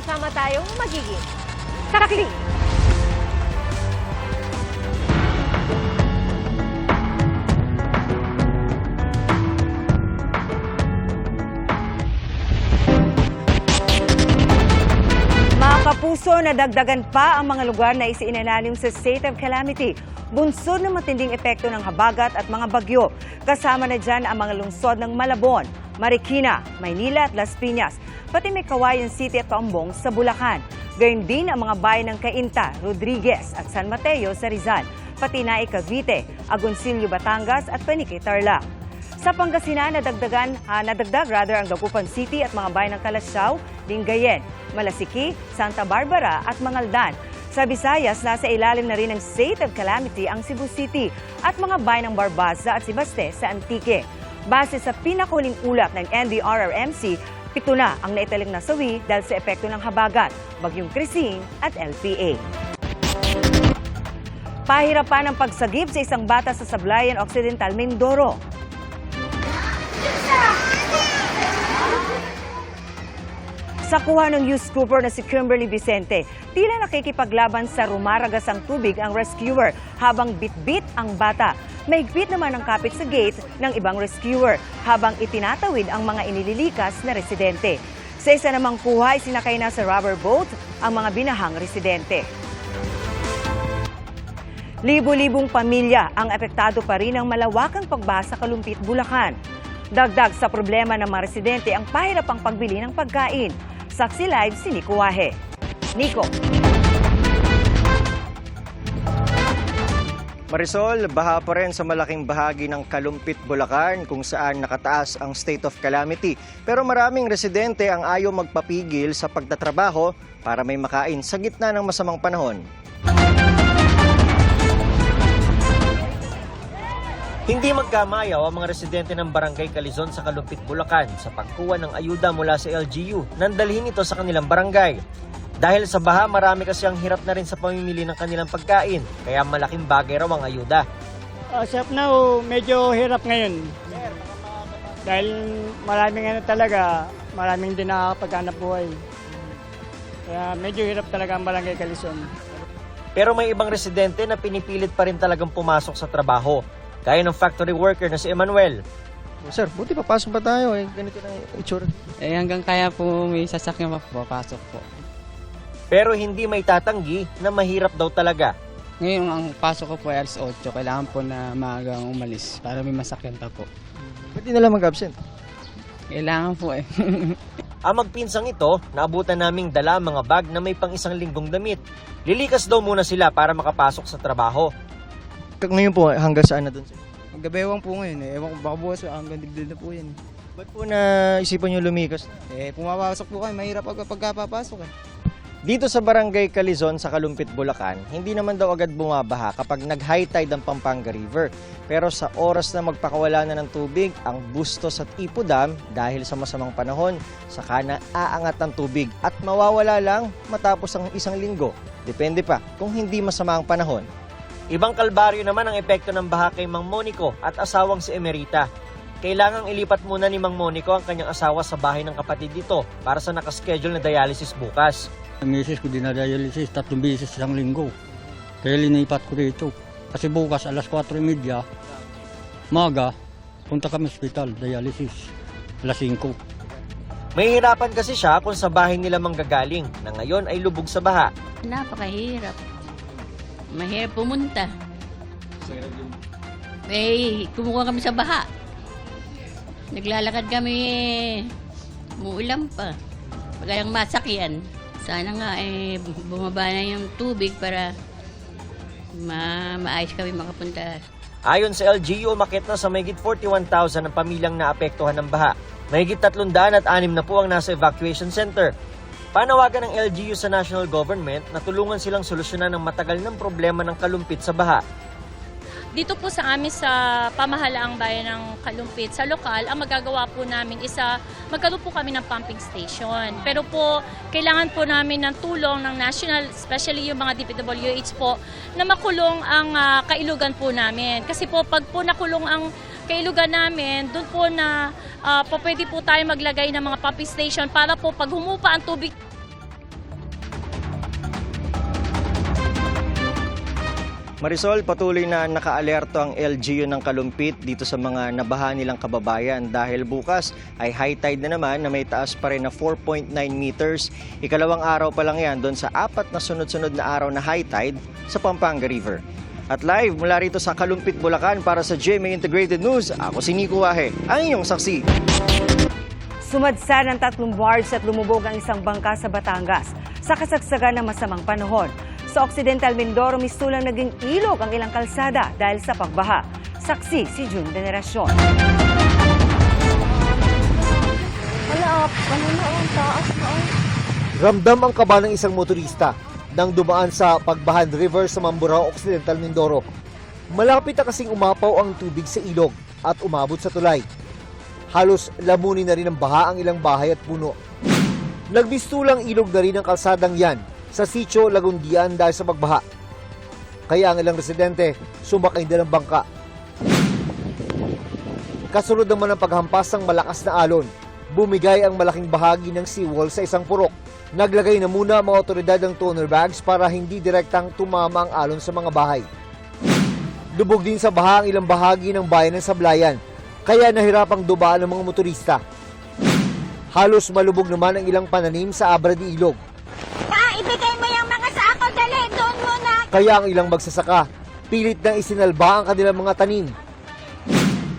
sama-sama tayong magiging karakling. Mga kapuso, nadagdagan pa ang mga lugar na isiinalalim sa state of calamity. Bunsod ng matinding epekto ng habagat at mga bagyo. Kasama na dyan ang mga lungsod ng Malabon, Marikina, Maynila at Las Piñas, pati may Kawayan City at Kaambong sa Bulacan. Gayon din ang mga bayan ng Cainta, Rodriguez at San Mateo sa Rizal, pati Naik, Cavite, Agoncillo, Batangas at Panique, Tarlac. Sa Pangasinan, nadagdag ang Dagupan City at mga bayan ng Calasiao, Lingayen, Malasiki, Santa Barbara at Mangaldan. Sa Visayas, nasa ilalim na rin ng state of calamity ang Cebu City at mga bayan ng Barbasa at Sibaste sa Antique. Base sa pinakuling ulat ng NDRRMC, 7 na ang naitalang nasawi dahil sa epekto ng habagat, bagyong Krising at LPA. Pahirapan ang pagsagip sa isang bata sa Sablayan Occidental, Mindoro. Sa kuha ng youth scooper na si Kimberly Vicente, tila nakikipaglaban sa rumaragasang tubig ang rescuer habang bitbit ang bata. Mahigpit naman ang kapit sa gate ng ibang rescuer habang itinatawid ang mga inililikas na residente. Sa isa namang kuha ay sinakay na sa rubber boat ang mga binahang residente. Libo-libong pamilya ang apektado pa rin ng malawakang pagbaha sa Kalumpit, Bulacan. Dagdag sa problema ng mga residente ang pahirapang pagbili ng pagkain. Saksi Live si Nico Wahe. Nico. Marisol, baha pa rin sa malaking bahagi ng Kalumpit, Bulacan kung saan nakataas ang state of calamity. Pero maraming residente ang ayaw magpapigil sa pagtatrabaho para may makain sa gitna ng masamang panahon. Hindi magkamayaw ang mga residente ng Barangay Calizon sa Kalumpit, Bulacan sa pagkuha ng ayuda mula sa LGU nang dalhin ito sa kanilang barangay. Dahil sa baha, marami kasi ang hirap na rin sa pamimili ng kanilang pagkain, kaya malaking bagay raw ang ayuda. As of now, medyo hirap ngayon. Dahil maraming din nakakapaghanap buhay. Kaya medyo hirap talaga ang Barangay Calizon. Pero may ibang residente na pinipilit pa rin talagang pumasok sa trabaho. Gaya ng factory worker na si Emmanuel. Sir, buti papasok pa tayo ganito na itsura. Hanggang kaya po may sasakyan papasok po. Pero hindi may tatanggi na mahirap daw talaga. Ngayon ang pasok ko po ay alas 8, kailangan po na maagang umalis para may masakyan pa po. Pwede na lang mag-absent. Kailangan po Ang magpinsang ito, naabutan naming dala mga bag na may pang 1 linggong damit. Lilikas daw muna sila para makapasok sa trabaho. Ngayon po, hanggang saan na doon? Magabewang po ngayon Ewan ko baka bukas hanggang digdil na po yan. Ba't po naisipan nyo lumikas? Pumapasok po kayo, mahirap pagkapapasok Dito sa Barangay Calizon sa Kalumpit, Bulacan, hindi naman daw agad bumabaha kapag nag-high tide ang Pampanga River. Pero sa oras na magpakawala na ng tubig, ang Bustos at Ipo Dam, dahil sa masamang panahon, saka na aangat ang tubig at mawawala lang matapos ang 1 linggo. Depende pa kung hindi masama ang panahon. Ibang kalbaryo naman ang epekto ng baha kay Mang Monico at asawang si Emerita. Kailangang ilipat muna ni Mang Monico ang kanyang asawa sa bahay ng kapatid nito para sa nakaschedule na dialysis bukas. Ang misis ko dinadialysis 3 beses isang linggo. Kaya linipat ko dito. Kasi bukas alas 4:30, maga, punta kami hospital, dialysis. Alas 5. May hirapan kasi siya kung sa bahay nila manggagaling na ngayon ay lubog sa baha. Napakahirap. Mahirap pumunta. Kumukuha kami sa baha. Naglalakad kami, muulan pa. Pagkayang masakyan. Sana nga bumaba na yung tubig para maayos kami makapunta. Ayon sa LGU, umakit na sa mahigit 41,000 ang pamilyang naapektuhan ng baha. Mahigit 306 na po ang nasa evacuation center. Panawagan ng LGU sa national government na tulungan silang solusyonan ang matagal ng problema ng Kalumpit sa baha. Dito po sa amin sa pamahalaang bayan ng Kalumpit, sa lokal, ang magagawa po namin is magkaroon po kami ng pumping station. Pero po, kailangan po namin ng tulong ng national, especially yung mga DPWH po, na makulong ang kailugan po namin. Kasi po, pag po nakulong ang kailugan namin, doon po na pwede po tayo maglagay ng mga pumping station para po pag humupa ang tubig. Marisol, patuloy na nakaalerto ang LGU ng Kalumpit dito sa mga nabaha nilang kababayan dahil bukas ay high tide na naman na may taas pa rin na 4.9 meters. Ikalawang araw pa lang yan doon sa 4 na sunod-sunod na araw na high tide sa Pampanga River. At live mula rito sa Kalumpit, Bulacan para sa GMA Integrated News, ako si Nico Wahe, ang inyong saksi. Sumadsa ng 3 barge at lumubog ang isang bangka sa Batangas sa kasagsagan ng masamang panahon. Sa Occidental Mindoro, mistulang naging ilog ang ilang kalsada dahil sa pagbaha. Saksi si June Veneracion. Ramdam ang kaba ng isang motorista nang dumaan sa Pagbahan River sa Mamburao, Occidental Mindoro. Malapit na kasing umapaw ang tubig sa ilog at umabot sa tulay. Halos lamunin na rin ng baha ang ilang bahay at puno. Nagbistulang ilog na rin ang kalsadang yan sa Sitio Lagundian dahil sa pagbaha. Kaya ang ilang residente sumakay na ng bangka. Kasunod naman ang paghampas ng malakas na alon, bumigay ang malaking bahagi ng seawall sa isang purok. Naglagay na muna ang mga otoridad ng toner bags para hindi direktang tumama ang alon sa mga bahay. Lubog din sa baha ang ilang bahagi ng bayan ng Sablayan, kaya nahirapang dubaan ng mga motorista. Halos malubog naman ang ilang pananim sa Abra de Ilog. Ibigay mo yung mga sako, dali, doon muna. Kaya ang ilang magsasaka, pilit nang isinalba ang kanilang mga tanim.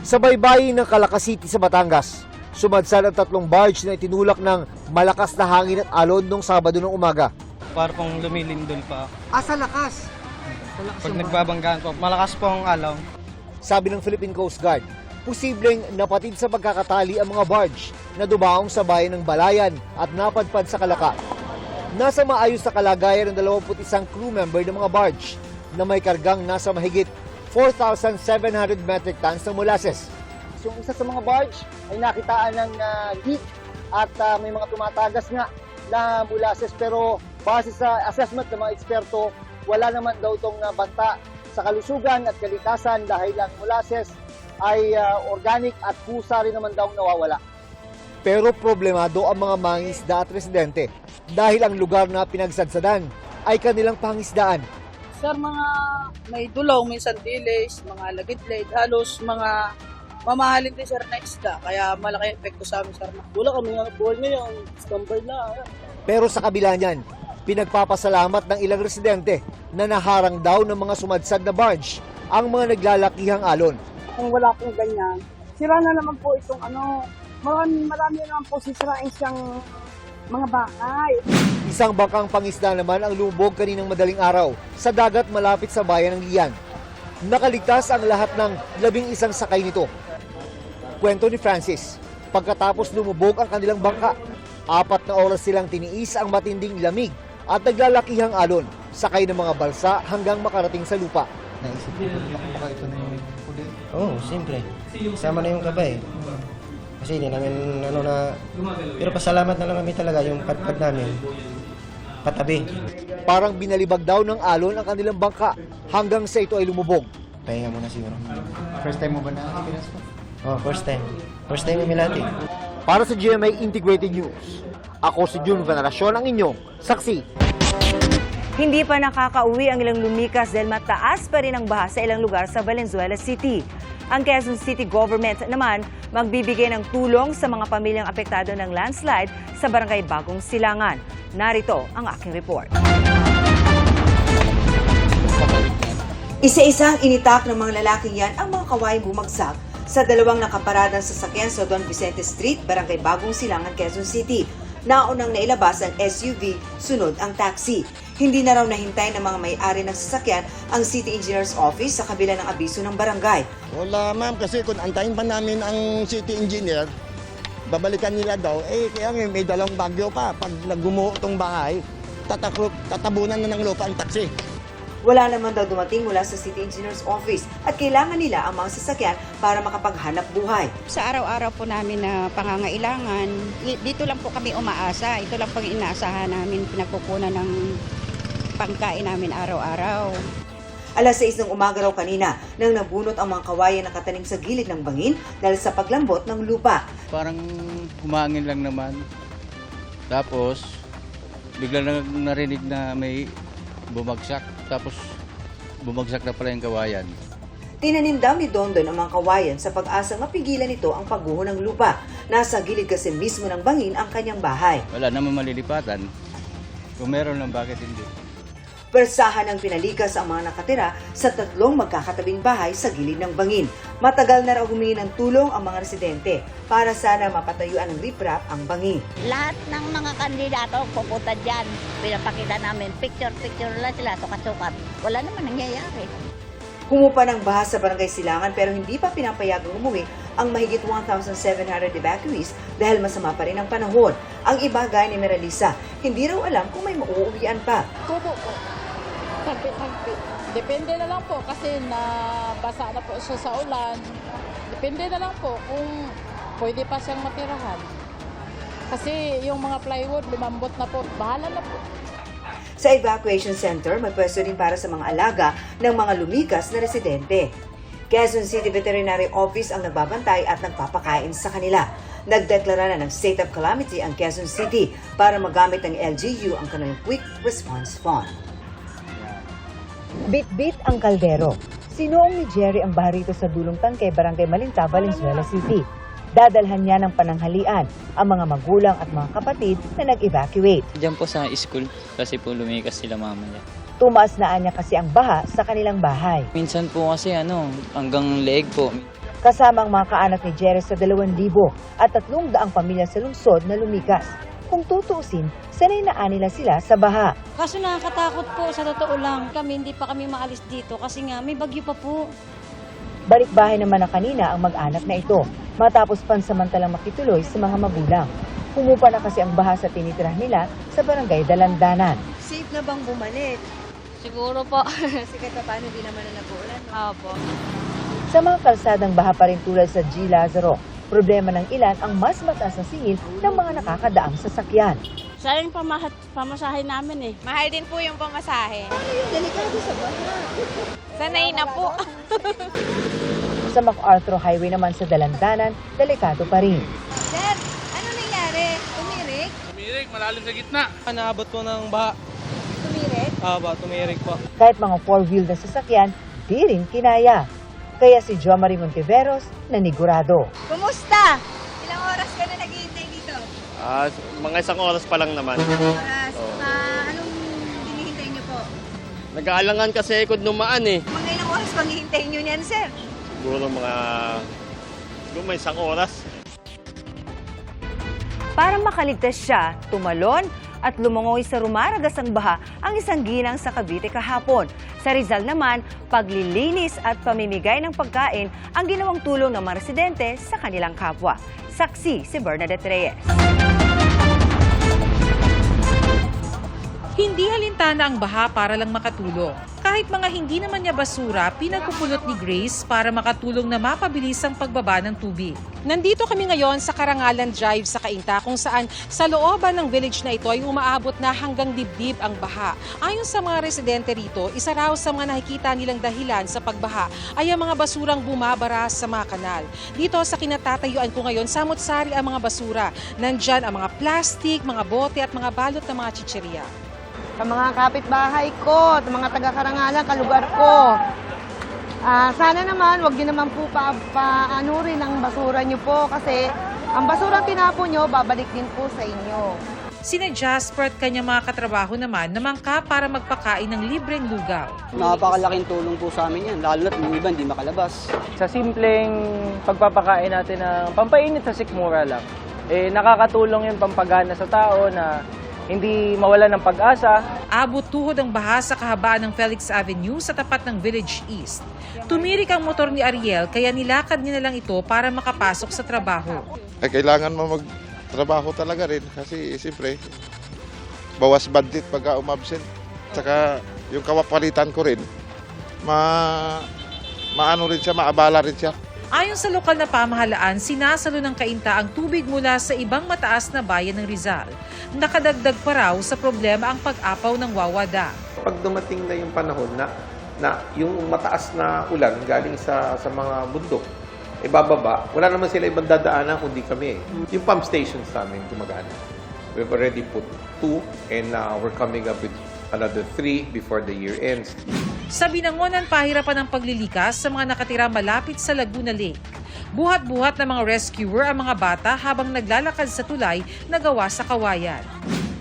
Sa baybayin ng Calaca City sa Batangas, sumadsal ang 3 barge na itinulak ng malakas na hangin at alon noong Sabado ng umaga. Para pong lumilindol pa. Asa lakas? Pag nagbabanggaan po, malakas po ang alaw. Sabi ng Philippine Coast Guard, posibleng napatid sa pagkakatali ang mga barge na dumaong sa bayan ng Balayan at napadpad sa Calaca. Nasa maayos na kalagayan ng 21 crew member ng mga barge na may kargang nasa mahigit 4,700 metric tons ng molasses. So, isa sa mga barge ay nakitaan ng leak at may mga tumatagas nga na molasses, pero base sa assessment ng mga eksperto, wala naman daw itong banta sa kalusugan at kalikasan dahil ang molasses ay organic at kusa rin naman daw nawawala. Pero problemado ang mga mangingisda at residente dahil ang lugar na pinagsadsadan ay kanilang pangisdaan. Sir, mga may dulaw, minsan dilis, mga lagid-lid, halos mga mamahalin din sir na isda, kaya malaki epekto sa amin sir. Wala kami nga buhay ngayon, standby na. Pero sa kabila niyan, pinagpapasalamat ng ilang residente na naharang daw ng mga sumadsad na barge ang mga naglalakihang alon. Kung wala pong ganyan, sira na naman po itong marami naman po sisirain siyang mga bahay. Isang bangkang pangisda naman ang lumubog kaninang madaling araw sa dagat malapit sa bayan ng Lian. Nakaligtas ang lahat ng 11 sakay nito. Kwento ni Francis, pagkatapos lumubog ang kanilang bangka, 4 na oras silang tiniis ang matinding lamig at naglalakihang alon, sakay ng mga balsa hanggang makarating sa lupa. Naisip ko baka ito na yung huli. Oo, siyempre. Kasama na yung kaba eh. Kasi hindi namin pero pasalamat na lang kami talaga yung patpad namin. Patabi. Parang binalibag daw ng alon ang kanilang bangka hanggang sa ito ay lumubog. Pahinga muna siguro. First time mo ba na-experience po? Oh, first time. First time yung Milati. Para sa GMA Integrated News, ako si June Veneracion, ang inyong saksi. Hindi pa nakakauwi ang ilang lumikas dahil mataas pa rin ang baha sa ilang lugar sa Valenzuela City. Ang Quezon City government naman magbibigay ng tulong sa mga pamilyang apektado ng landslide sa Barangay Bagong Silangan. Narito ang aking report. Isa-isang initak ng mga lalaking yan ang mga kawayang bumagsak sa 2 nakaparadang sasakyan sa Don Vicente Street, Barangay Bagong Silangan, Quezon City. Naunang nailabas ang SUV, sunod ang taxi. Hindi na raw nahintay ng mga may-ari ng sasakyan ang City Engineer's Office sa kabila ng abiso ng barangay. Wala ma'am, kasi kung antayin pa namin ang City Engineer, babalikan nila daw, kaya may 2 bagyo pa. Pag nagumuho itong bahay, tatabunan na ng lupa ang taxi. Wala naman daw dumating mula sa City Engineer's Office at kailangan nila ang mga sasakyan para makapaghanap buhay. Sa araw-araw po namin na pangangailangan, dito lang po kami umaasa. Ito lang pang inaasahan namin, pinagkukunan ng pangkain namin araw-araw. Alas 6 ng umaga raw kanina nang nabunot ang mga kawayan na nakatanim sa gilid ng bangin dahil sa paglambot ng lupa. Parang humangin lang naman. Tapos, bigla narinig na may bumagsak. Tapos, bumagsak na pala yung kawayan. Tinanim daw ni Dondon ang mga kawayan sa pag-asang mapigilan nito ang pagguho ng lupa. Nasa gilid kasi mismo ng bangin ang kanyang bahay. Wala naman malilipatan. Kung meron lang, bakit hindi? Persahan ng pinalikas ang mga nakatira sa 3 magkakatabing bahay sa gilid ng bangin. Matagal na raw humingi ng tulong ang mga residente para sana mapatayuan ng riprap ang bangin. Lahat ng mga kandidato pupunta dyan. Pinapakita namin, picture lang sila, sukat-sukat. Wala naman nangyayari. Humupa ng baha sa Barangay Silangan pero hindi pa pinapayagang umuwi ang mahigit 1,700 evacuees dahil masama pa rin ang panahon. Ang iba gaya ni Meralisa, hindi raw alam kung may mauuwian pa. Tubo po. Tagpi-tagpi. Depende na lang po kasi nabasa na po siya sa ulan. Depende na lang po kung pwede pa siyang matirahan. Kasi yung mga plywood, lumambot na po. Bahala na po. Sa evacuation center, may pwesto din para sa mga alaga ng mga lumikas na residente. Quezon City Veterinary Office ang nagbabantay at nagpapakain sa kanila. Nagdeklara na ng state of calamity ang Quezon City para magamit ng LGU ang kanilang Quick Response Fund. Bit-bit ang kaldero. Sinuong ni Jerry ang baha rito sa dulong tangke, Barangay Malinta, Valenzuela City. Dadalhan niya ng pananghalian ang mga magulang at mga kapatid na nag-evacuate. Diyan po sa school kasi po lumikas sila mama niya. Tumaas na niya kasi ang baha sa kanilang bahay. Minsan po kasi hanggang leeg po. Kasama ang mga kaanak ni Jerry sa 2,000 at 300 pamilya sa lungsod na lumikas. Kung tutuusin, sanay na nila sila sa baha. Kaso nakakatakot po, sa totoo lang. Hindi pa kami maalis dito kasi nga may bagyo pa po. Balik bahay naman na kanina ang mag-anak na ito, matapos pansamantalang makituloy sa mga magulang. Humupa na kasi ang baha sa tinitirahan nila sa Barangay Dalandanan. Safe na bang bumalik? Siguro po. Kasi kahit paano di naman na nag-uulan. Opo. Sa mga kalsadang baha pa rin tulad sa G. Lazaro, problema ng ilan ang mas mataas na singil ng mga nakakadaang sasakyan. Sayang pamasahe namin eh. Mahal din po yung pamasahe. Ano yung delikado sa baha? Sanay na po. Sa MacArthur Highway naman sa Dalandanan, delikado pa rin. Sir, ano nangyari? Tumirik? Tumirik, malalim sa gitna. Naabot po ng baha. Tumirik? Tumirik po. Kahit mga 4-wheel na sasakyan, di rin kinaya. Kaya si Jo Marie Montiveros nanigurado. Kumusta? Ilang oras ka na naghihintay dito? Mga 1 oras pa lang naman. Oras? Anong hinihintay niyo po? Nag-aalangan kasi ikod numaan eh. Mga ilang oras bang hihintayin niyo niyan, sir? Siguro may 1 oras. Para makaligtas siya, tumalon at lumangoy sa rumaragasang baha ang isang ginang sa Cavite kahapon. Sa Rizal naman, paglilinis at pamimigay ng pagkain ang ginawang tulong ng mga residente sa kanilang kapwa. Saksi si Bernadette Reyes. Hindi halintana ang baha para lang makatulong. Kahit mga hindi naman niya basura, pinagpupulot ni Grace para makatulong na mapabilis ang pagbaba ng tubig. Nandito kami ngayon sa Karangalan Drive sa Cainta kung saan sa looban ng village na ito ay umaabot na hanggang dibdib ang baha. Ayon sa mga residente rito, isa raw sa mga nakikita nilang dahilan sa pagbaha ay ang mga basurang bumabara sa mga kanal. Dito sa kinatatayuan ko ngayon, samot-sari ang mga basura. Nandyan ang mga plastic, mga bote at mga balot ng mga chicheria. Sa mga kapitbahay ko, sa mga taga-Karangalan, kalugar ko. Sana naman, wag niyo naman po paano rin ang basura niyo po kasi ang basura tinapon niyo, babalik din po sa inyo. Sina Jasper at kanyang mga katrabaho naman namangka para magpakain ng libreng lugaw. Napakalaking tulong po sa amin yan, lalo na't yung iba hindi makalabas. Sa simpleng pagpapakain natin ng pampainit sa sikmura lang, nakakatulong yung pampagana sa tao na hindi mawala ng pag-asa. Abot tuhod ang baha sa kahabaan ng Felix Avenue sa tapat ng Village East. Tumirik ang motor ni Ariel kaya nilakad niya na lang ito para makapasok sa trabaho. Kailangan mo magtrabaho talaga rin kasi siyempre bawas bandit pagka umabsent. Saka yung kawapalitan ko rin, maano rin siya, maabala rin siya. Ayon sa lokal na pamahalaan, sinasalo ng Cainta ang tubig mula sa ibang mataas na bayan ng Rizal. Nakadagdag pa raw sa problema ang pag-apaw ng Wawada. Pag dumating na yung panahon na yung mataas na ulan galing sa mga bundok, bababa, wala naman sila ibang dadaanan kundi kami. Yung pump stations namin gumagana. We've already put 2 and we're coming up with another 3 before the year ends. Sa Binangonan, pahirapan ang paglilikas sa mga nakatira malapit sa Laguna Lake. Buhat-buhat ng mga rescuer ang mga bata habang naglalakad sa tulay na gawa sa kawayan.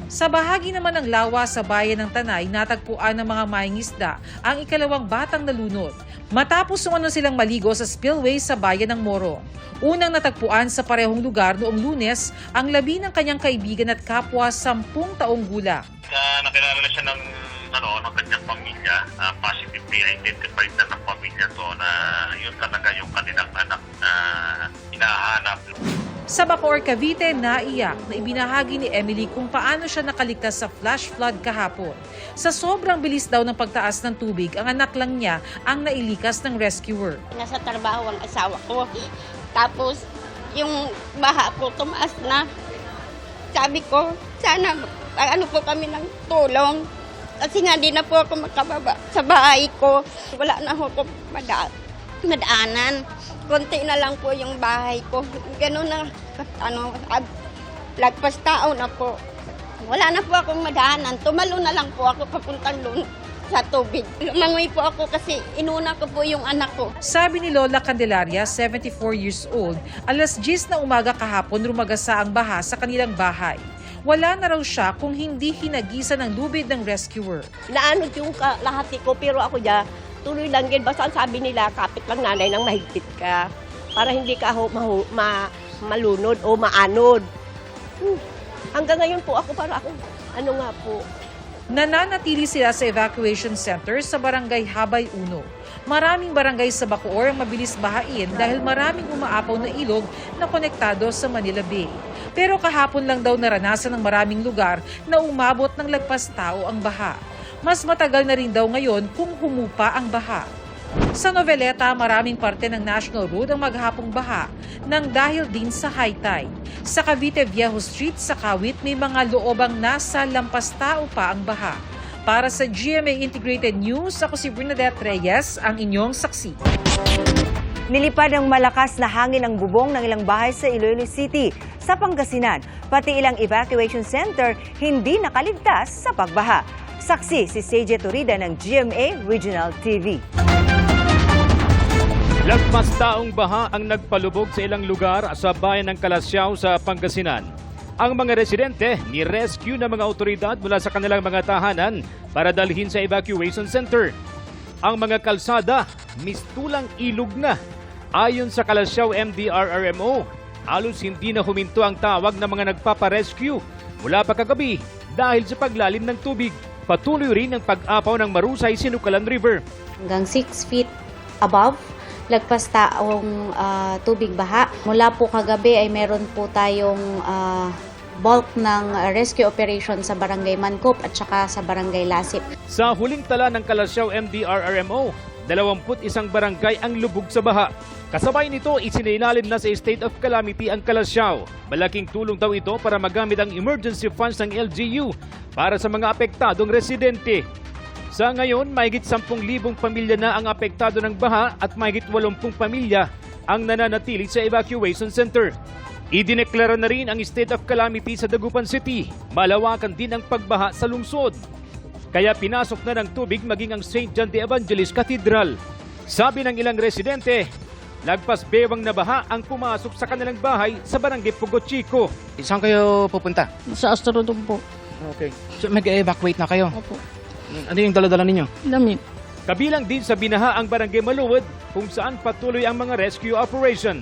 Sa bahagi naman ng lawa sa bayan ng Tanay, natagpuan ng mga mangingisda ang ikalawang batang nalunod. Matapos umano silang maligo sa spillway sa bayan ng Morong. Unang natagpuan sa parehong lugar noong Lunes ang labi ng kanyang kaibigan at kapwa 10 taong gulang. Nakilala na siya ng kanyang pamilya. Positively identified na ng pamilya to na yun talaga yung kanilang anak na hinahanap. Sa Bacoor, Cavite, naiyak na ibinahagi ni Emily kung paano siya nakaligtas sa flash flood kahapon. Sa sobrang bilis daw ng pagtaas ng tubig, ang anak lang niya ang nailikas ng rescuer. Nasa trabaho ang asawa ko. Tapos, yung baha po tumaas na. Sabi ko, sana po kami ng tulong. Kasi nga di na po ako makababa sa bahay ko. Wala na ako madaanan. Konti na lang po yung bahay ko. Ganun na, lagpas tao na po. Wala na po akong madaanan. Tumalo na lang po ako papuntang doon sa tubig. Lumangoy po ako kasi inuna ko po yung anak ko. Sabi ni Lola Candelaria, 74 years old, alas 10 na umaga kahapon rumagasa ang baha sa kanilang bahay. Wala na raw siya kung hindi hinagisa ng lubid ng rescuer. Naanod yung lahati ko pero ako dyan, tuloy lang din. Basta sabi nila, kapit lang nanay nang mahigpit ka. Para hindi ka malunod o maanod. Hanggang ngayon po ako po. Nananatili sila sa evacuation center sa barangay Habay 1. Maraming barangay sa Bacoor ang mabilis bahain dahil maraming umaapaw na ilog na konektado sa Manila Bay. Pero kahapon lang daw naranasan ng maraming lugar na umabot ng lagpas tao ang baha. Mas matagal na rin daw ngayon kung humupa ang baha. Sa Noveleta, maraming parte ng National Road ang maghapong baha nang dahil din sa high tide. Sa Cavite Viejo Street sa Kawit, may mga loobang nasa lampas tao pa ang baha. Para sa GMA Integrated News, ako si Bernadette Reyes, ang inyong saksi. Nilipad ng malakas na hangin ang bubong ng ilang bahay sa Iloilo City. Sa Pangasinan, pati ilang evacuation center hindi nakaligtas sa pagbaha. Saksi si Seje Torida ng GMA Regional TV. Lagpas taong baha ang nagpalubog sa ilang lugar sa bayan ng Calasiao sa Pangasinan. Ang mga residente ni-rescue ng mga otoridad mula sa kanilang mga tahanan para dalhin sa evacuation center. Ang mga kalsada, mistulang ilog na. Ayon sa Calasiao MDRRMO, halos hindi na huminto ang tawag ng mga nagpaparescue mula pa kagabi dahil sa paglalim ng tubig. Patuloy rin ang pag-apaw ng Marusay Sinukalan River. Hanggang 6 feet above, lagpas taong tubig baha. Mula po kagabi ay meron po tayong bulk ng rescue operation sa Barangay Mancop at saka sa Barangay Lasip. Sa huling tala ng Calasiao MDRRMO, 21 barangay ang lubog sa baha. Kasabay nito, isinailalim na sa state of calamity ang Calasiao. Malaking tulong daw ito para magamit ang emergency funds ng LGU para sa mga apektadong residente. Sa ngayon, mahigit 10,000 pamilya na ang apektado ng baha at mahigit 80 pamilya ang nananatili sa evacuation center. Idineklara na rin ang state of calamity sa Dagupan City. Malawakan din ang pagbaha sa lungsod. Kaya pinasok na ng tubig maging ang St. John the Evangelist Cathedral. Sabi ng ilang residente, lagpas bewang na baha ang pumasok sa kanilang bahay sa Barangay Pugot Chico. Saan kayo pupunta? Sa Astrodome po. Okay. So mag-evacuate na kayo? Opo. Ano yung dala-dala ninyo? Damit. Kabilang din sa binaha ang Barangay Maluwod kung saan patuloy ang mga rescue operation.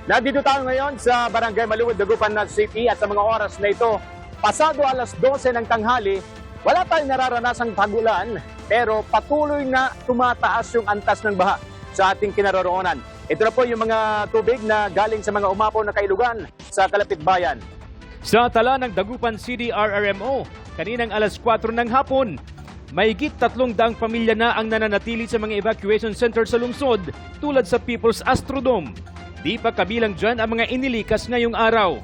Nandito tayo ngayon sa Barangay Maluwod, Dagupan City at sa mga oras na ito, pasado alas 12 ng tanghali, wala tayong nararanasang pagulan pero patuloy na tumataas yung antas ng baha sa ating kinaroroonan. Ito na po yung mga tubig na galing sa mga umapaw na kailugan sa kalapit bayan. Sa tala ng Dagupan City RRMO, kaninang alas 4 ng hapon, mahigit 300 pamilya na ang nananatili sa mga evacuation center sa lungsod tulad sa People's Astrodome. Di pa kabilang dyan ang mga inilikas ngayong araw.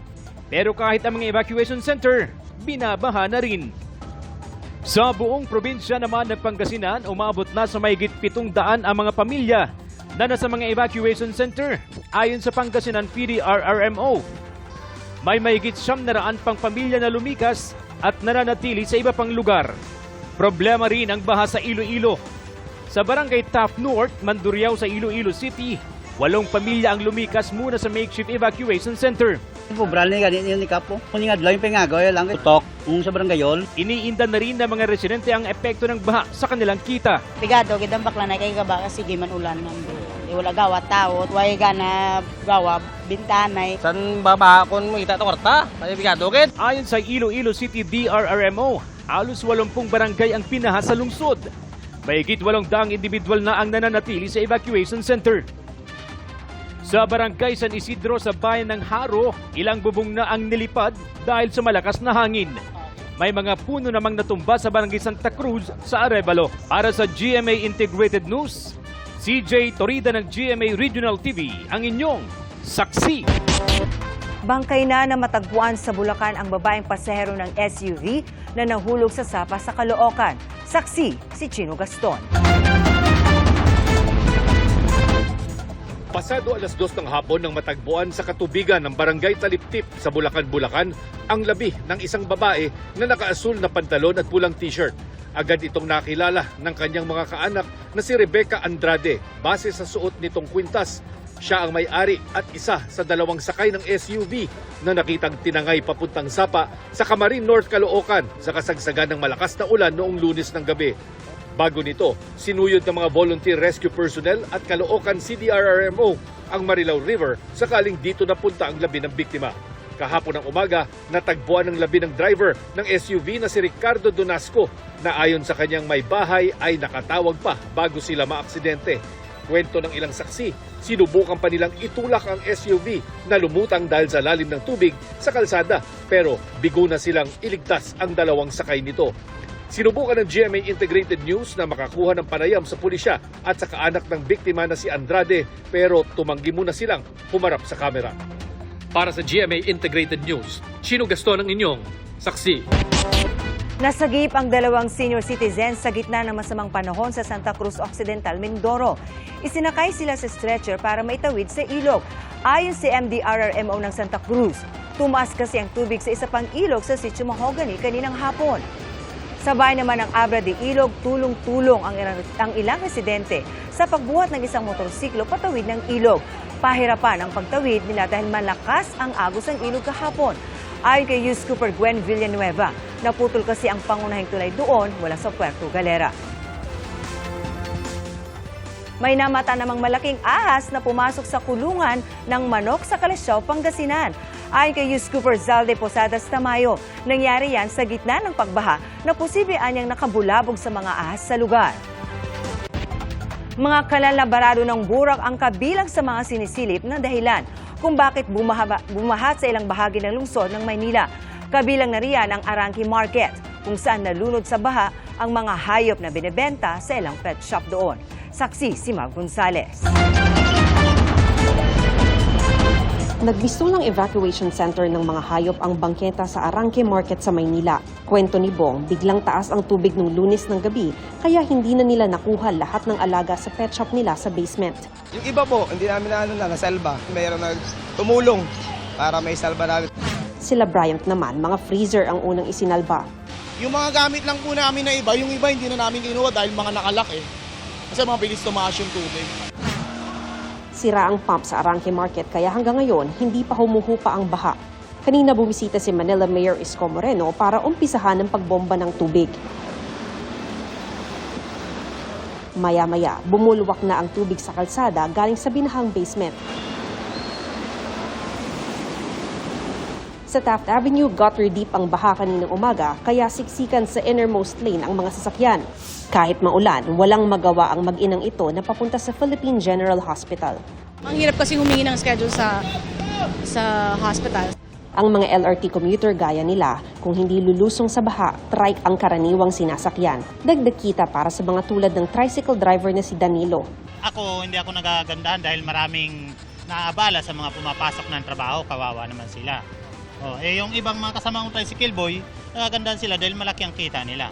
Pero kahit ang mga evacuation center, binabaha na rin. Sa buong probinsya naman ng Pangasinan, umabot na sa mahigit 700 ang mga pamilya na nasa mga evacuation center. Ayon sa Pangasinan PDRRMO, may mahigit 900 pang pamilya na lumikas at nananatili sa iba pang lugar. Problema rin ang baha sa Iloilo. Sa Barangay Taft North, Mandurriao sa Iloilo City, 8 pamilya ang lumikas muna sa makeshift evacuation center. Pobrali nga din ni Kapo. Kung nga dalawa yung pingagoy lang tutok kung sa barangayol. Iniinda na rin ng mga residente ang epekto ng baha sa kanilang kita. Pigado, gitang bakla na kay gaba kasi man ulan man. Wala gawa tao, way gana gawa bintanay. San baba kon mo ita to kwarta? Kaya bigado gid. Ayon sa Iloilo City DRRMO, halos 80 barangay ang pinaha sa lungsod. Mahigit 800 individual na ang nananatili sa evacuation center. Sa Barangay San Isidro sa bayan ng Haro, ilang bubong na ang nilipad dahil sa malakas na hangin. May mga puno namang natumba sa Barangay Santa Cruz sa Arevalo. Para sa GMA Integrated News, CJ Torida ng GMA Regional TV, ang inyong saksi. Bangkay na matagpuan sa Bulacan ang babaeng pasahero ng SUV na nahulog sa sapa sa Caloocan. Saksi si Chino Gaston. Pasado alas 2 ng hapon nang matagpuan sa katubigan ng Barangay Taliptip sa Bulacan, Bulacan ang labi ng isang babae na nakaasul na pantalon at pulang t-shirt. Agad itong nakilala ng kanyang mga kaanak na si Rebecca Andrade base sa suot nitong kwintas. Siya ang may-ari at isa sa 2 sakay ng SUV na nakitang tinangay papuntang Sapa sa Camarin North, Caloocan sa kasagsagan ng malakas na ulan noong Lunes ng gabi. Bago nito, sinuyod ng mga volunteer rescue personnel at Caloocan CDRRMO ang Marilao River sakaling dito napunta ang labi ng biktima. Kahapon ng umaga, natagpuan ang labi ng driver ng SUV na si Ricardo Donasco na ayon sa kanyang may bahay ay nakatawag pa bago sila maaksidente. Kwento ng ilang saksi, sinubukan pa nilang itulak ang SUV na lumutang dahil sa lalim ng tubig sa kalsada pero bigo na silang iligtas ang 2 sakay nito. Sinubukan ng GMA Integrated News na makakuha ng panayam sa pulisya at sa kaanak ng biktima na si Andrade pero tumanggi muna silang humarap sa kamera. Para sa GMA Integrated News, Chino Gaston ang inyong saksi. Nasagip ang 2 senior citizens sa gitna ng masamang panahon sa Santa Cruz Occidental, Mindoro. Isinakay sila sa stretcher para maitawid sa ilog. Ayon si MDRRMO ng Santa Cruz, tumaas kasi ang tubig sa isa pang ilog sa Sitio Mahogany kaninang hapon. Sabay naman ng Abra de Ilog, tulong-tulong ang ilang residente sa pagbuhat ng isang motorsiklo patawid ng ilog. Pahirapan ang pagtawid nila dahil malakas ang agos ng ilog kahapon. Ayon kay Youth Cooper Gwen Villanueva, naputol kasi ang pangunahing tulay doon mula sa Puerto Galera. May namata namang malaking ahas na pumasok sa kulungan ng manok sa Calasiao, Pangasinan. Ayon kay Youth Cooper Zalde Posadas Tamayo, nangyari yan sa gitna ng pagbaha na posible anyang nakabulabog sa mga ahas sa lugar. Mga kalalabarado ng burak ang kabilang sa mga sinisilip na dahilan kung bakit bumaha sa ilang bahagi ng lungsod ng Maynila. Kabilang na riyan ang Arangke Market, kung saan nalunod sa baha ang mga hayop na binebenta sa ilang pet shop doon. Saksi si Mag Gonzales. Nagbisto ng evacuation center ng mga hayop ang bangketa sa Arangke Market sa Maynila. Kwento ni Bong, biglang taas ang tubig ng Lunes ng gabi, kaya hindi na nila nakuha lahat ng alaga sa pet shop nila sa basement. Yung iba po, hindi namin nasalba. Mayroon na tumulong para may salba namin. Sila Bryant naman, mga freezer ang unang isinalba. Yung mga gamit lang po namin na iba, yung iba hindi na namin kinuha dahil mga nakalak eh. Kasi mga bilis tumaas yung tubig. Sira ang pump sa Arangke Market kaya hanggang ngayon hindi pa humuhupa ang baha. Kanina bumisita si Manila Mayor Isko Moreno para umpisahan ang pagbomba ng tubig. Maya-maya, bumulwak na ang tubig sa kalsada galing sa binahang basement. Sa Taft Avenue, gutter deep ang baha kaninang umaga kaya siksikan sa innermost lane ang mga sasakyan. Kahit maulan, walang magawa ang mag-inang ito na papunta sa Philippine General Hospital. Ang hirap kasi humingi ng schedule sa hospital. Ang mga LRT commuter gaya nila, kung hindi lulusong sa baha, trike ang karaniwang sinasakyan. Dagdag kita para sa mga tulad ng tricycle driver na si Danilo. Hindi ako nagagandahan dahil maraming naaabala sa mga pumapasok ng trabaho, kawawa naman sila. Yung ibang mga kasamang tricycle boy, nagagandahan sila dahil malaki ang kita nila.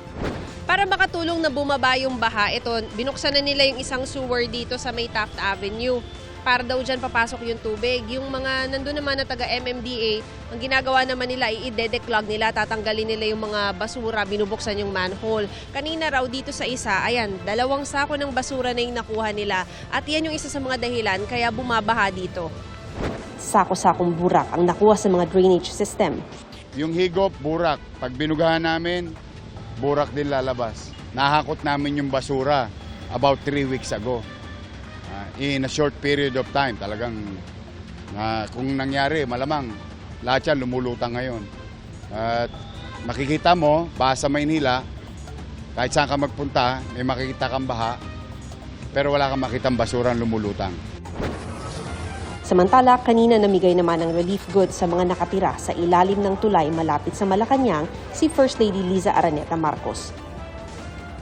Para makatulong na bumaba yung baha, binuksan na nila yung isang sewer dito sa may Taft Avenue. para daw dyan papasok yung tubig. Yung mga nandun naman na taga MMDA, ang ginagawa naman nila, i-declog nila, tatanggalin nila yung mga basura, binubuksan yung manhole. Kanina raw dito sa isa, ayan, 2 sako ng basura na yung nakuha nila. At yan yung isa sa mga dahilan kaya bumabaha dito. Sako-sakong burak ang nakuha sa mga drainage system. Yung higop, burak. Pag binugahan namin, burak din lalabas. Nahakot namin yung basura about 3 weeks ago. In a short period of time, talagang kung nangyari, malamang lahat yan lumulutang ngayon. At makikita mo, sa Maynila, kahit saan ka magpunta, may makikita kang baha, pero wala kang makitang basurang lumulutang. Samantala, kanina namigay naman ng relief goods sa mga nakatira sa ilalim ng tulay malapit sa Malacanang si First Lady Liza Araneta Marcos.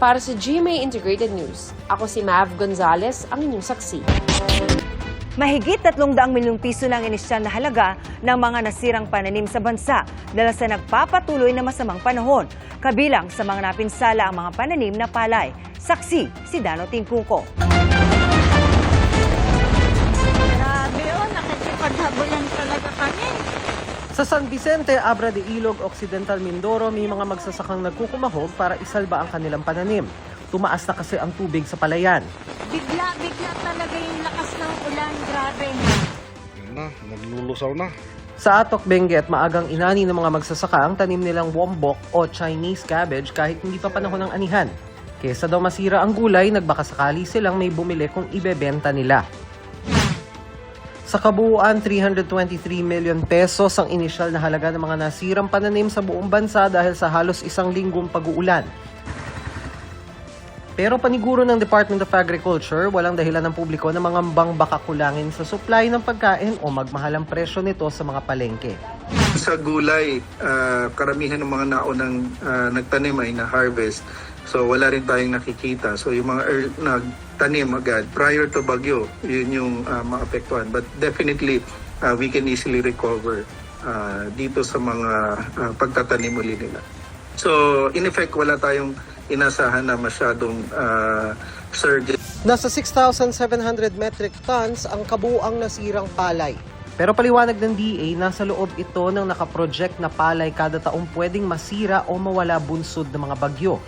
Para sa GMA Integrated News, ako si Mav Gonzalez, ang inyong saksi. Mahigit 300 milyong piso ng inisyal na halaga ng mga nasirang pananim sa bansa dahil sa nagpapatuloy na masamang panahon. Kabilang sa mga napinsala ang mga pananim na palay. Saksi si Dano Tingkuko. Grabe o, nakikipaghabulan talaga kami. Sa San Vicente, Abra de Ilog, Occidental Mindoro, may mga magsasakang nagkukumahog para isalba ang kanilang pananim. Tumaas na kasi ang tubig sa palayan. Bigla talaga yung lakas ng ulan. Grabe. Yun na, naglulusaw na. Sa Atok, Benguet, maagang inani ng mga magsasaka ang tanim nilang wombok o Chinese cabbage kahit hindi pa panahon ng anihan. Kesa daw masira ang gulay, nagbakasakali silang may bumili kung ibebenta nila. Sa kabuuan, 323 million pesos ang inisyal na halaga ng mga nasirang pananim sa buong bansa dahil sa halos 1 linggong pag-uulan. Pero paniguro ng Department of Agriculture, walang dahilan ng publiko na mangambang baka kulangin sa supply ng pagkain o magmahal ang presyo nito sa mga palengke. Sa gulay, karamihan ng mga naunang nagtanim ay na-harvest. So wala rin tayong nakikita. So yung mga nagtanim agad prior to bagyo, yun yung maapektuhan. But definitely, we can easily recover dito sa mga pagtatanim uli nila. So in effect, wala tayong inasahan na masyadong surge. Nasa 6,700 metric tons ang kabuuang nasirang palay. Pero paliwanag ng DA, nasa loob ito ng nakaproject na palay kada taong pwedeng masira o mawala bunsod ng mga bagyo.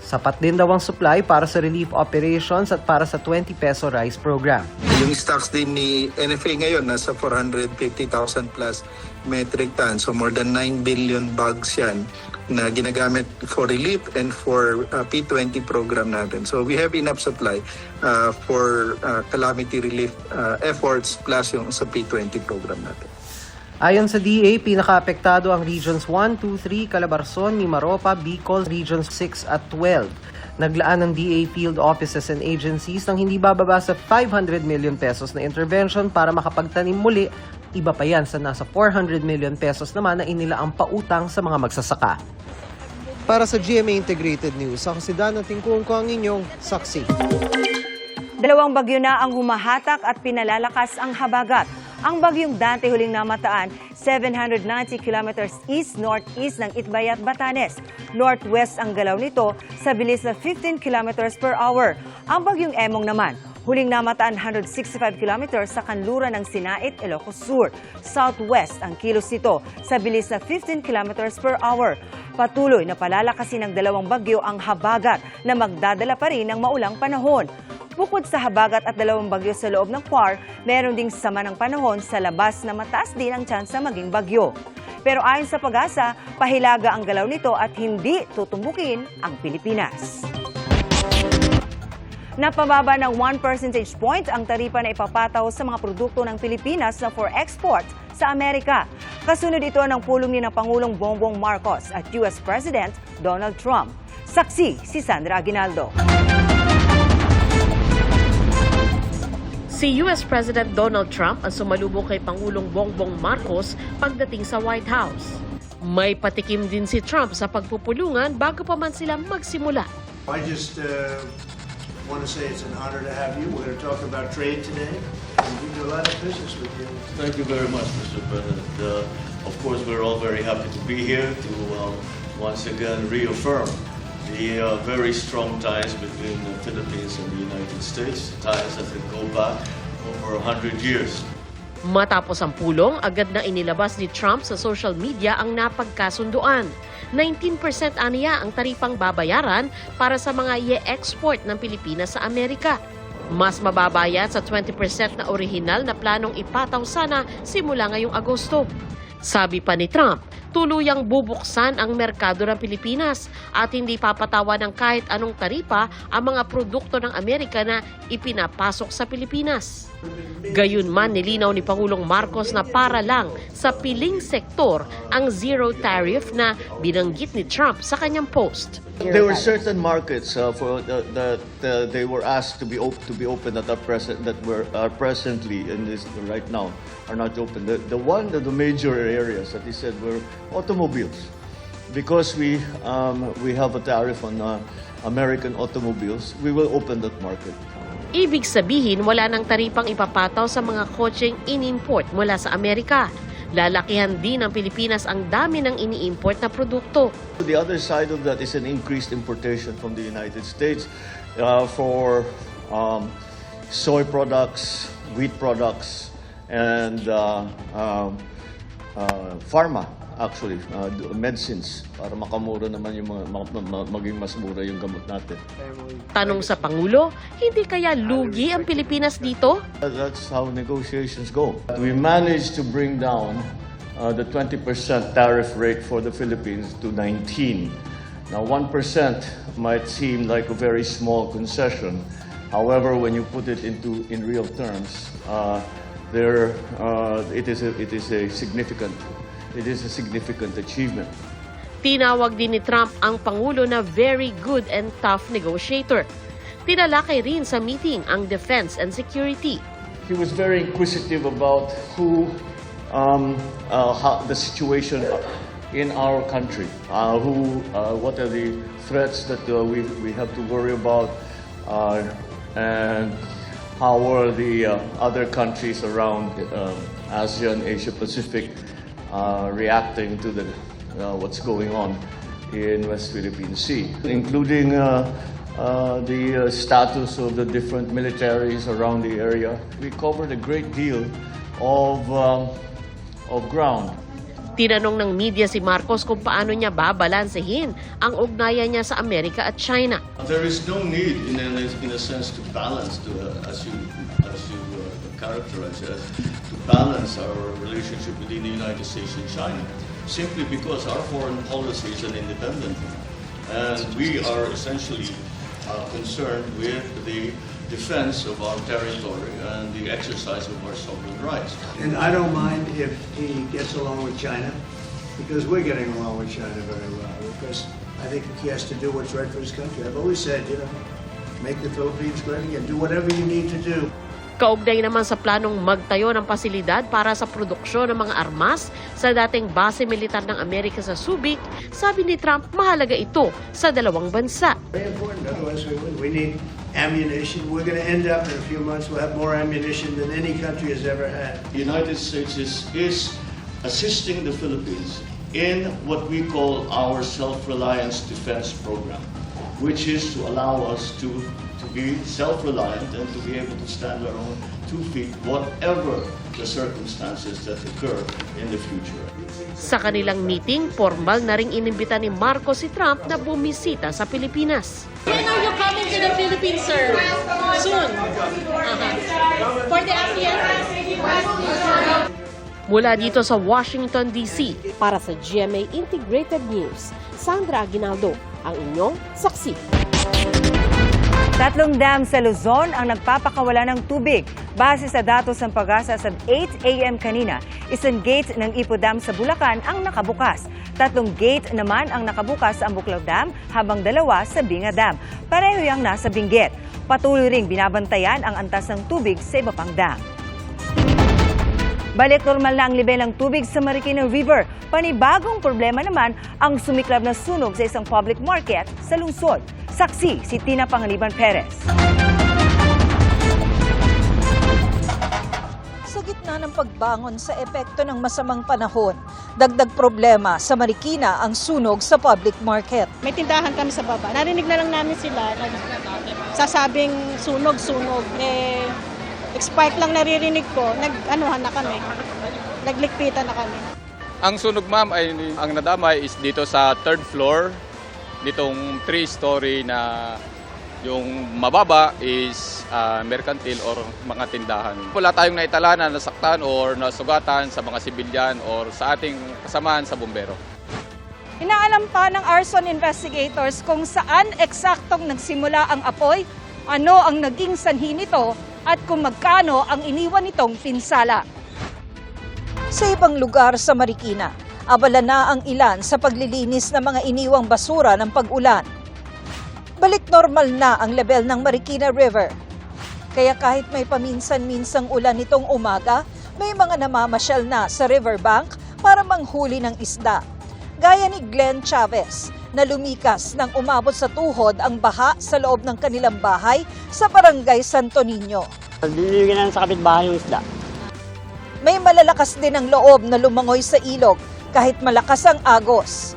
Sapat din daw ang supply para sa relief operations at para sa 20 peso rice program. Yung stocks din ni NFA ngayon nasa 450,000 plus metric tons. So more than 9 billion bags yan na ginagamit for relief and for P20 program natin. So we have enough supply for calamity relief efforts plus yung sa P20 program natin. Ayon sa DA, pinakaapektado ang Regions 1, 2, 3, Calabarzon, Mimaropa, Bicol, Regions 6 at 12. Naglaan ng DA field offices and agencies ng hindi bababa sa 500 million pesos na intervention para makapagtanim muli. Iba pa yan sa nasa 400 million pesos naman na inilaang pautang sa mga magsasaka. Para sa GMA Integrated News, ako si Dano Tingkuko, ang inyong saksi. 2 bagyo na ang humahatak at pinalalakas ang habagat. Ang bagyong Dante huling namataan, 790 kilometers east-northeast ng Itbayat, Batanes. Northwest ang galaw nito sa bilis na 15 kilometers per hour. Ang bagyong Emong naman, huling namataan 165 kilometers sa kanluran ng Sinait, Ilocos Sur. Southwest ang kilos nito sa bilis na 15 kilometers per hour. Patuloy na palalakasin ng 2 bagyo ang habagat na magdadala pa rin ng maulang panahon. Bukod sa habagat at 2 bagyo sa loob ng PAR, meron ding sama ng panahon sa labas na mataas din ang tsansa maging bagyo. Pero ayon sa Pag-asa, pahilaga ang galaw nito at hindi tutumbukin ang Pilipinas. Napababa ng 1 percentage point ang taripa na ipapataw sa mga produkto ng Pilipinas na for export sa Amerika. Kasunod ito ng pulong ni na Pangulong Bongbong Marcos at US President Donald Trump. Saksi si Sandra Aguinaldo. Si US President Donald Trump ang sumalubong kay Pangulong Bongbong Marcos pagdating sa White House. May patikim din si Trump sa pagpupulungan bago pa man sila magsimula. I just want to say it's an honor to have you. We're going to talk about trade today and we do a lot of business with you. Thank you very much, Mr. President. Of course, we're all very happy to be here to once again reaffirm the very strong ties between the Philippines and the United States, ties that go back over 100 years. Matapos ang pulong, agad na inilabas ni Trump sa social media ang napagkasunduan. 19% aniya ang taripang babayaran para sa mga i-export ng Pilipinas sa Amerika. Mas mababayad sa 20% na orihinal na planong ipataw sana simula ngayong Agosto. Sabi pa ni Trump, tuluyang bubuksan ang merkado ng Pilipinas at hindi papatawa ng kahit anong taripa ang mga produkto ng Amerika na ipinapasok sa Pilipinas. Gayunman, nilinaw ni Pangulong Marcos na para lang sa piling sektor ang zero tariff na binanggit ni Trump sa kanyang post. There were certain markets that they were asked to be open that are presently in this right now are not open. The major areas that he said were automobiles, because we have a tariff on American automobiles. We will open that market. Ibig sabihin, wala nang taripang ipapataw sa mga kotseng in-import mula sa Amerika. Lalakihan din ng Pilipinas ang dami ng ini-import na produkto. The other side of that is an increased importation from the United States for soy products, wheat products, and pharma, actually, medicines, para makamura naman yung maging mas mura yung gamot natin. Tanong sa Pangulo, hindi kaya lugi ang Pilipinas dito? That's how negotiations go. We managed to bring down the 20% tariff rate for the Philippines to 19. Now, 1% might seem like a very small concession. However, when you put it in real terms, it is a significant achievement. Tinawag din ni Trump ang Pangulo na very good and tough negotiator. Tinalakay rin sa meeting ang defense and security. He was very inquisitive about the situation in our country, what are the threats that we have to worry about, and how are the other countries around ASEAN, Asia Pacific reacting to what's going on in West Philippine Sea, including the status of the different militaries around the area. We covered a great deal of ground. Tinanong ng media si Marcos kung paano niya babalansehin ang ugnayan niya sa Amerika at China. There is no need, in a sense, to balance, as you characterize it, to balance our relationship within the United States and China, simply because our foreign policy is an independent one, and we are essentially concerned with the defense of our territory and the exercise of our sovereign rights. And I don't mind if he gets along with China, because we're getting along with China very well, because I think he has to do what's right for his country. I've always said, make the Philippines great again, do whatever you need to do. Kaugnay naman sa planong magtayo ng pasilidad para sa produksyon ng mga armas sa dating base militar ng Amerika sa Subic, sabi ni Trump mahalaga ito sa dalawang bansa. Very important, otherwise we need ammunition. We're going to end up in a few months, we'll have more ammunition than any country has ever had. The United States is assisting the Philippines in what we call our self-reliance defense program, which is to allow us to be self-reliant and to be able to stand our own 2 feet, whatever the circumstances that occur in the future. Sa kanilang meeting, formal na ring inimbita ni Marcos si Trump na bumisita sa Pilipinas. When are you coming to the Philippines, sir? Soon. For the ASEAN? Mula dito sa Washington, D.C. Para sa GMA Integrated News, Sandra Aguinaldo, ang inyong saksi. 3 dam sa Luzon ang nagpapakawala ng tubig. Base sa datos ng Pag-asa sa 8 a.m. kanina, isang gate ng Ipo Dam sa Bulacan ang nakabukas. 3 gate naman ang nakabukas sa Ambuklaw Dam, habang 2 sa Binga Dam. Pareho yang nasa Benguet. Patuloy ring binabantayan ang antas ng tubig sa iba pang dam. Balik normal na ang level ng tubig sa Marikina River. Panibagong problema naman ang sumiklab na sunog sa isang public market sa lungsod. Saksi si Tina Panganiban Perez. Sa gitna ng pagbangon sa epekto ng masamang panahon, dagdag problema sa Marikina ang sunog sa public market. May tindahan kami sa baba. Narinig na lang namin sila sasabing sunog. Spark lang naririnig ko, nag-anuhan na kami. Naglikpitan na kami. Ang sunog ma'am ay ang nadamay is dito sa 3rd floor nitong 3-story na yung mababa is mercantil or mga tindahan. Wala tayong naitala na nasaktan or nasugatan sa mga sibilyan or sa ating kasamaan sa bumbero. Inaalam pa ng arson investigators kung saan eksaktong nagsimula ang apoy, ano ang naging sanhi nito at kung magkano ang iniwan nitong pinsala. Sa ibang lugar sa Marikina, abala na ang ilan sa paglilinis ng mga iniwang basura ng pag-ulan. Balik normal na ang level ng Marikina River. Kaya kahit may paminsan-minsang ulan nitong umaga, may mga namamasyal na sa riverbank para manghuli ng isda. Gaya ni Glenn Chavez na lumikas nang umabot sa tuhod ang baha sa loob ng kanilang bahay sa Barangay Santo Niño. Binibigyan sa kapitbahay yung isda. May malalakas din ang loob na lumangoy sa ilog kahit malakas ang agos.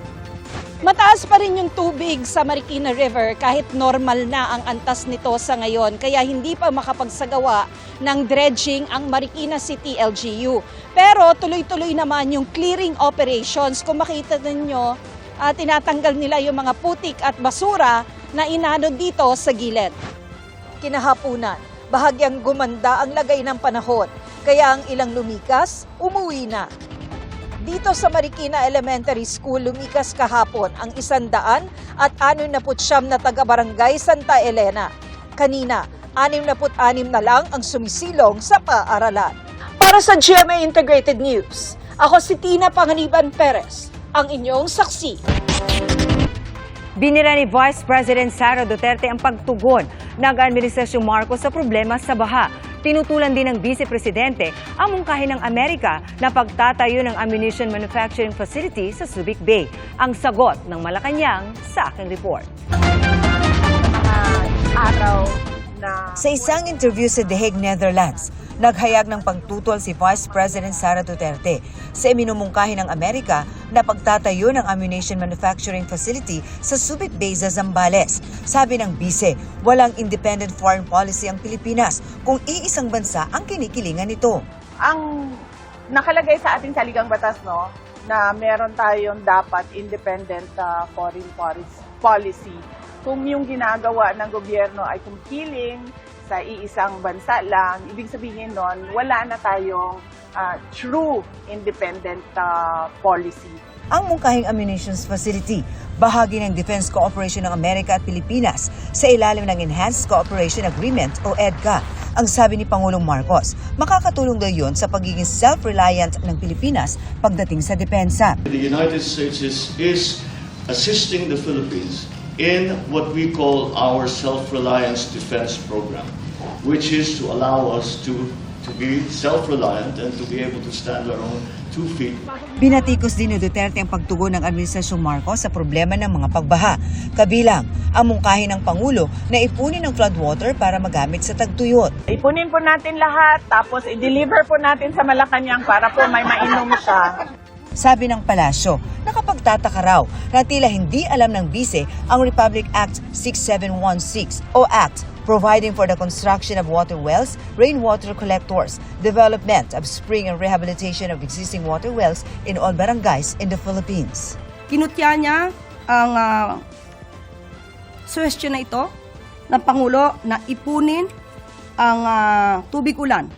Mataas pa rin yung tubig sa Marikina River kahit normal na ang antas nito sa ngayon kaya hindi pa makapagsagawa ng dredging ang Marikina City LGU. Pero tuloy-tuloy naman yung clearing operations. Kung makita ninyo, tinatanggal nila yung mga putik at basura na inanod dito sa gilid. Kinahapunan, bahagyang gumanda ang lagay ng panahon kaya ang ilang lumikas, umuwi na. Dito sa Marikina Elementary School, lumikas kahapon ang 169 na taga-barangay Santa Elena. Kanina, 66 na lang ang sumisilong sa paaralan. Para sa GMA Integrated News, ako si Tina Panganiban Perez, ang inyong saksi. Binira ni Vice President Sara Duterte ang pagtugon ng Administrasyong Marcos sa problema sa baha. Tinutulan din ng Vice Presidente ang mungkahin ng Amerika na pagtatayo ng ammunition manufacturing facility sa Subic Bay. Ang sagot ng Malacanang sa aking report. Sa isang interview sa The Hague, Netherlands, naghayag ng pagtutol si Vice President Sara Duterte sa iminumungkahi ng Amerika na pagtatayo ng ammunition manufacturing facility sa Subic Bay sa Zambales. Sabi ng bise, walang independent foreign policy ang Pilipinas kung iisang bansa ang kinikilingan nito. Ang nakalagay sa ating saligang batas, no, na meron tayong dapat independent foreign policy. Kung yung ginagawa ng gobyerno ay kumpiling sa iisang bansa lang, ibig sabihin nun, wala na tayong true independent policy. Ang mungkahing ammunitions facility, bahagi ng Defense Cooperation ng Amerika at Pilipinas sa ilalim ng Enhanced Cooperation Agreement o EDCA. Ang sabi ni Pangulong Marcos, makakatulong daw yun sa pagiging self-reliant ng Pilipinas pagdating sa depensa. The United States is assisting the Philippines in what we call our self-reliance defense program, which is to allow us to be self-reliant and to be able to stand on our own 2 feet. Binatikos din ni Duterte ang pagtugon ng Administrasyong Marcos sa problema ng mga pagbaha. Kabilang ang mungkahi ng Pangulo na ipunin ang floodwater para magamit sa tagtuyot. Ipunin po natin lahat, tapos i-deliver po natin sa Malacanang para po may mainom siya. Sabi ng palasyo, nakapagtataka raw na tila hindi alam ng bise ang Republic Act 6716 o Act providing for the construction of water wells, rainwater collectors, development of spring and rehabilitation of existing water wells in all barangays in the Philippines. Kinutya niya ang suwestyon na ito ng Pangulo na ipunin ang tubig ulan.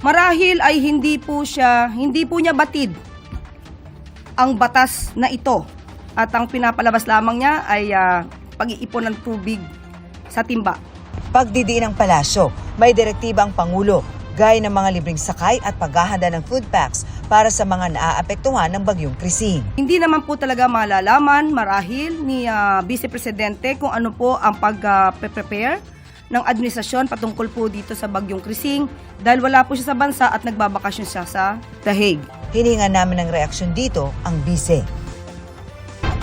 Marahil ay hindi po niya batid ang batas na ito at ang pinapalabas lamang niya ay pag-iipon ng tubig sa timba. Pagdidiin ng palasyo, may direktiba ang Pangulo gaya ng mga libreng sakay at paghahanda ng food packs para sa mga naaapektuhan ng bagyong Krising. Hindi naman po talaga malalaman marahil ni Vice Presidente kung ano po ang pag-prepare ng administrasyon patungkol po dito sa bagyong Krising dahil wala po siya sa bansa at nagbabakasyon siya sa The Hague. Hiningan namin ng reaksyon dito ang bise.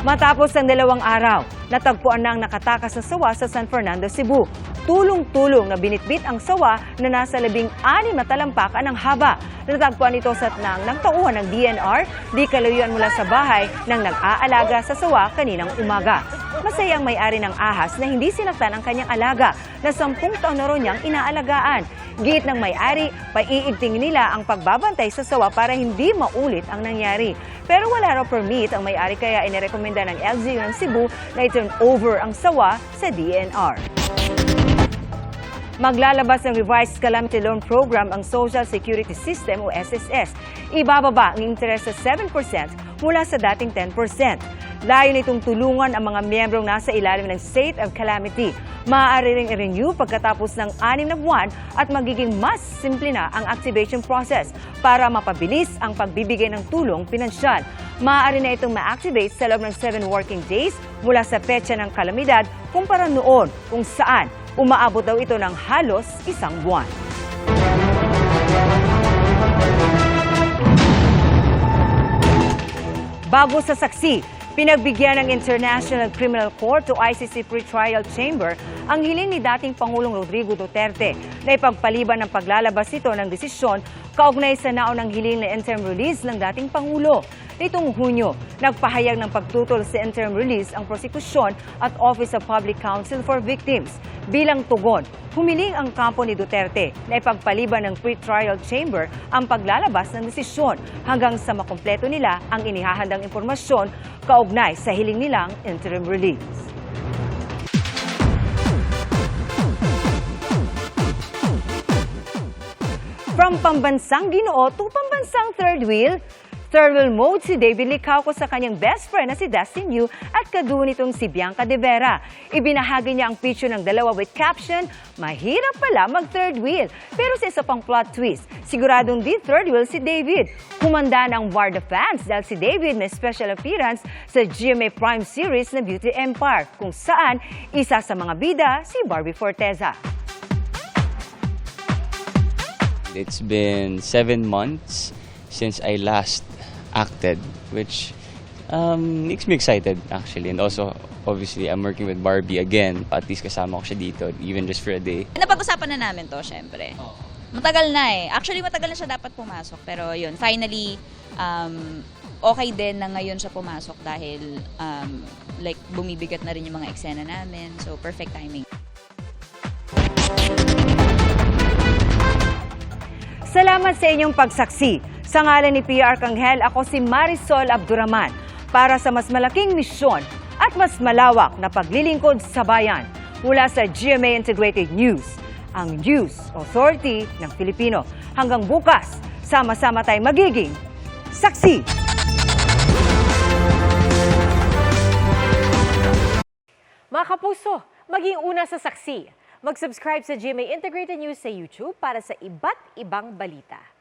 Matapos ng 2 araw, natagpuan na ang nakatakas na sawa sa San Fernando, Cebu. Tulong-tulong na binitbit ang sawa na nasa 16 na talampakan ng haba. Natagpuan ito sa ng tauhan ng DNR, di kalayuan mula sa bahay ng nag-aalaga sa sawa kaninang umaga. Masaya ang may-ari ng ahas na hindi sinaktan ang kanyang alaga na 10 taon na rin niyang inaalagaan. Giit ng may-ari, paiigtingin nila ang pagbabantay sa sawa para hindi maulit ang nangyari. Pero wala raw permit ang may-ari kaya inirekomenda ng LGU ng Cebu na i-turn over ang sawa sa DNR. Maglalabas ng Revised Calamity Loan Program ang Social Security System o SSS. Ibababa ang interest sa 7% mula sa dating 10%. Layo nitong tulungan ang mga miyembrong nasa ilalim ng State of Calamity. Maaari ring i-renew pagkatapos ng 6 na buwan at magiging mas simple na ang activation process para mapabilis ang pagbibigay ng tulong pinansyal. Maaari na itong ma-activate sa loob ng 7 working days mula sa petsa ng kalamidad kumpara noon kung saan umaabot daw ito ng halos 1 buwan. Bago sa saksi, pinagbigyan ng International Criminal Court o ICC Pretrial Chamber ang hiling ni dating Pangulong Rodrigo Duterte na ipagpaliban ng paglalabas ito ng desisyon kaugnay sa naunang hiling na interim release ng dating Pangulo. Nitong Hunyo, nagpahayag ng pagtutol sa interim release ang prosekusyon at Office of Public Counsel for Victims. Bilang tugon, humiling ang kampo ni Duterte na ipagpaliban ng pretrial chamber ang paglalabas ng desisyon hanggang sa makumpleto nila ang inihahandang impormasyon kaugnay sa hiling nilang interim release. From pambansang Ginoo to pambansang third wheel mode si David Licauco sa kanyang best friend na si Dustin Yu at kaduo nitong si Bianca De Vera. Ibinahagi niya ang picture ng dalawa with caption, "Mahirap pala mag-third wheel." Pero sa isa pang plot twist, siguradong di third wheel si David. Humanda ng Warda fans dahil si David may special appearance sa GMA Prime series na Beauty Empire, kung saan isa sa mga bida si Barbie Forteza. It's been 7 months since I last acted, which makes me excited actually. And also, obviously, I'm working with Barbie again. At least kasama ko siya dito, even just for a day. Napag-usapan na namin to, syempre. Matagal na eh. Actually, matagal na siya dapat pumasok. Pero yun, finally, okay din na ngayon siya pumasok dahil like bumibigat na rin yung mga eksena namin. So, perfect timing. Salamat sa inyong pagsaksi. Sa ngalan ni PR Arcangel, ako si Marisol Abduraman para sa mas malaking misyon at mas malawak na paglilingkod sa bayan mula sa GMA Integrated News, ang News Authority ng Pilipino. Hanggang bukas, sama-sama tayong magiging saksi. Mga kapuso, maging una sa saksi. Mag-subscribe sa GMA Integrated News sa YouTube para sa iba't ibang balita.